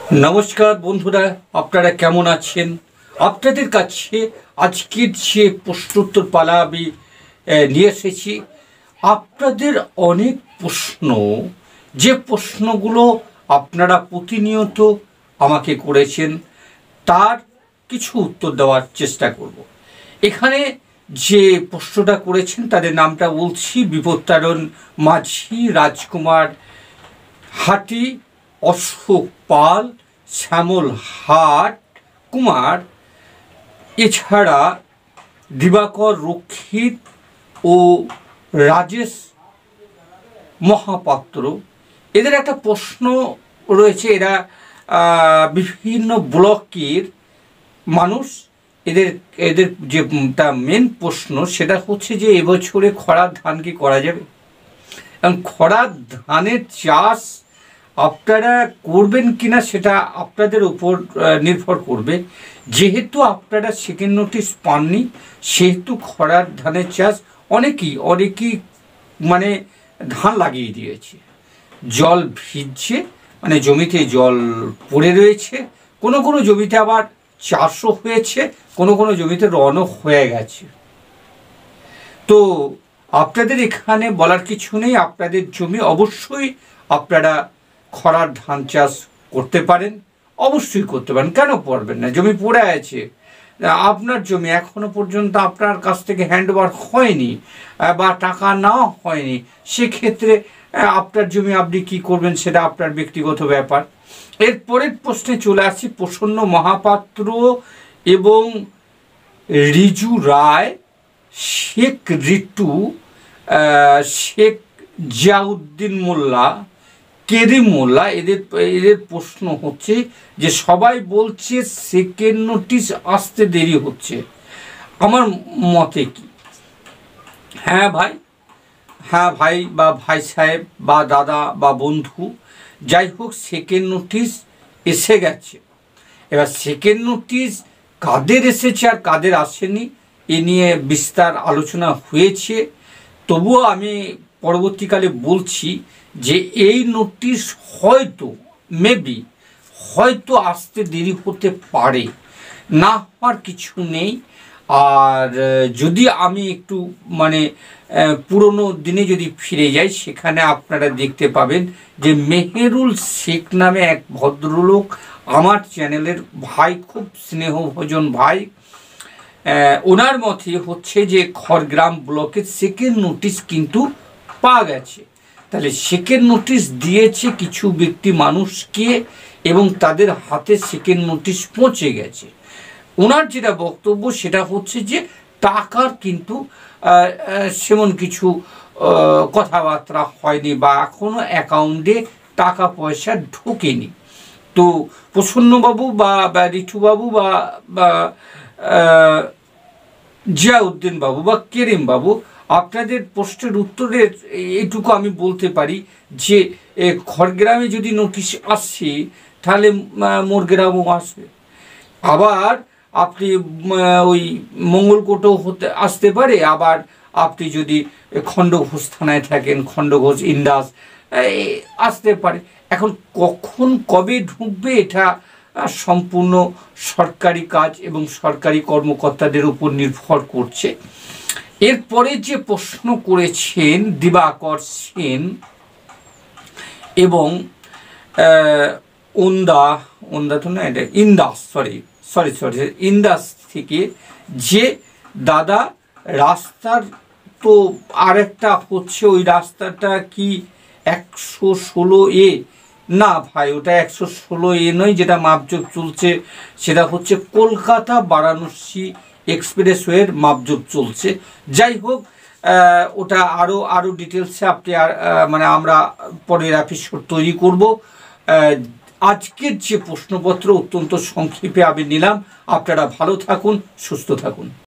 নমস্কার বন্ধুরা, আপনারা কেমন আছেন? আপনাদের কাছে আজকের যে প্রশ্নোত্তর পালা আমি নিয়ে এসেছি। আপনাদের অনেক প্রশ্ন, যে প্রশ্নগুলো আপনারা প্রতিনিয়ত আমাকে করেছেন, তার কিছু উত্তর দেওয়ার চেষ্টা করব। এখানে যে প্রশ্নটা করেছেন তাদের নামটা বলছি: বিপত্তারণ মাঝি, রাজকুমার হাটি, অশোক পাল, শ্যামল হাট কুমার, এছাড়া দিবাকর রক্ষিত ও রাজেশ মহাপাত্র। এদের একটা প্রশ্ন রয়েছে, এরা বিভিন্ন ব্লকের মানুষ। এদের এদের যেটা মেন প্রশ্ন সেটা হচ্ছে যে এবছরে খরার ধান কি করা যাবে, এবং খরার ধানের চাষ আপনারা করবেন কিনা সেটা আপনাদের উপর নির্ভর করবে। যেহেতু আপনারা সেকেন্ড নোটিশ পাননি, সেহেতু খরার ধানের চাষ অনেকেই মানে ধান লাগিয়ে দিয়েছে। জল ভিজছে, মানে জমিতে জল পড়ে রয়েছে। কোনো কোনো জমিতে আবার চাষও হয়েছে, কোনো কোনো জমিতে রনও হয়ে গেছে। তো আপনাদের এখানে বলার কিছু নেই। আপনাদের জমি অবশ্যই আপনারা খরার ধান চাষ করতে পারেন, অবশ্যই করতে পারেন। কেন পারবেন না? জমি পড়ে আছে, আপনার জমি এখনো পর্যন্ত আপনার কাছ থেকে হ্যান্ডওভার হয়নি বা টাকা নেওয়া হয়নি, সেক্ষেত্রে আপনার জমি আপনি কি করবেন সেটা আপনার ব্যক্তিগত ব্যাপার। এর পরের প্রশ্নে চলে আসছি। প্রসন্ন মহাপাত্র এবং রিজু রায়, শেখ রিটু, শেখ জিয়াউদ্দিন মোল্লা, কেরিম মোল্লা, এদের প্রশ্ন হচ্ছে যে সবাই বলছে সেকেন্ড নোটিশ আসতে দেরি হচ্ছে, আমার মতে কি? হ্যাঁ ভাই বা ভাই সাহেব বা দাদা বা বন্ধু, যাই হোক, সেকেন্ড নোটিশ এসে গেছে। এবার সেকেন্ড নোটিশ কাদের এসেছে আর কাদের আসেনি এ নিয়ে বিস্তার আলোচনা হয়েছে। তবুও আমি পরবর্তীকালে বলছি যে এই নোটিশ হয়তো আসতে দেরি হতে পারে, না হওয়ার কিছু নেই। আর যদি আমি একটু পুরনো দিনে যদি ফিরে যাই, সেখানে আপনারা দেখতে পাবেন যে মেহেরুল শেখ নামে এক ভদ্রলোক, আমার চ্যানেলের ভাই, খুব স্নেহভোজন ভাই, ওনার মতে হচ্ছে যে খড়গ্রাম ব্লকের সেকেন্ড নোটিশ কিন্তু পাওয়া গেছে। তাহলে সেকেন্ড নোটিশ দিয়েছে কিছু ব্যক্তি মানুষকে, এবং তাদের হাতে সেকেন্ড নোটিশ পৌঁছে গেছে। ওনার যেটা বক্তব্য সেটা হচ্ছে যে টাকার কিন্তু সেমন কিছু কথাবার্তা হয়নি বা এখনো অ্যাকাউন্টে টাকা পয়সা ঢোকেনি। তো প্রসন্নবাবু বা রিঠুবাবু বা জিয়াউদ্দিন বাবু বা কেরিম বাবু, আপনাদের প্রশ্নের উত্তরে এইটুকু আমি বলতে পারি যে খড়গ্রামে যদি নোটিশ আসছে, তাহলে মোর গ্রামও আসবে। আবার আপনি ওই মঙ্গলকোটেও আসতে পারে। আবার আপনি যদি খণ্ডঘোষ থানায় থাকেন, খণ্ডঘোষ ইন্দাস আসতে পারে। এখন কখন কবে ঢুকবে এটা সম্পূর্ণ সরকারি কাজ এবং সরকারি কর্মকর্তাদের উপর নির্ভর করছে। এরপরে যে প্রশ্ন করেছেন দিবাকর সেন এবং ইন্দাস থেকে, যে দাদা রাস্তার তো আরেকটা হচ্ছে, ওই রাস্তাটা কি 116A? না ভাই, ওটা 116A নয়। যেটা মাপজোপ চলছে সেটা হচ্ছে কলকাতা বারাণসী এক্সপ্রেসওয়ের মাপজোপ চলছে। যাই হোক, ওটা আরও ডিটেলসে আপনি আমরা পরের এপিসোড তৈরি করব। আজকের যে প্রশ্নপত্র অত্যন্ত সংক্ষেপে আমি নিলাম। আপনারা ভালো থাকুন, সুস্থ থাকুন।